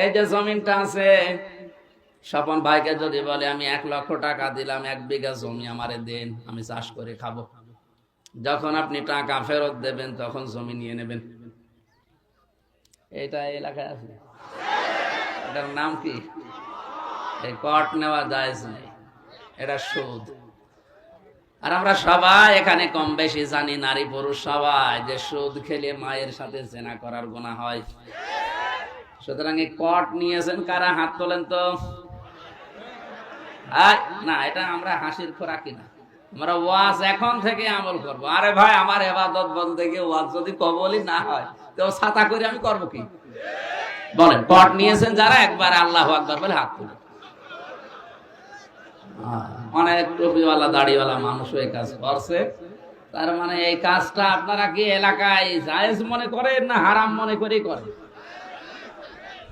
এই যে জমিনটা আছে, স্বপন ভাইকে যদি বলে আমি 1 লক্ষ টাকা দিলাম, 1 বিঘা জমি আমারে দেন, আমি চাষ করে খাবো। যখন আপনি টাকা ফেরত দেবেন তখন জমি নিয়ে নেবেন। এটা এলাকায় আছে, এটার নাম কি? এই কট নেওয়া জায়েজ নেই, এটা সুদ। আর আমরা সবাই এখানে কম বেশি জানি, নারী পুরুষ সবাই, যে সুদ খেলে মায়ের সাথে জেনা করার গুনাহ হয়। সুতরাং এই কট নিয়েছেন কারা? হাত তোলেন তো। না, এটা আমরা হাসির খোরাকি না, আমরা ওয়াজ এখন থেকে আমল করব। আরে ভাই, আমার ইবাদত বলতে গিয়ে ওয়াজ যদি কবুলই না হয় তো ছাতা করে আমি করব কি? বলেন, কট নিয়েছেন যারা, একবার আল্লাহু আকবার বলে হাত তুলেন। অনেক টুপিওয়ালা দাড়িওয়ালা মানুষ এই কাজ করছে। তার মানে এই কাজটা আপনারা কি এলাকায় জায়েজ মনে করেন না হারাম মনে করেই করেন?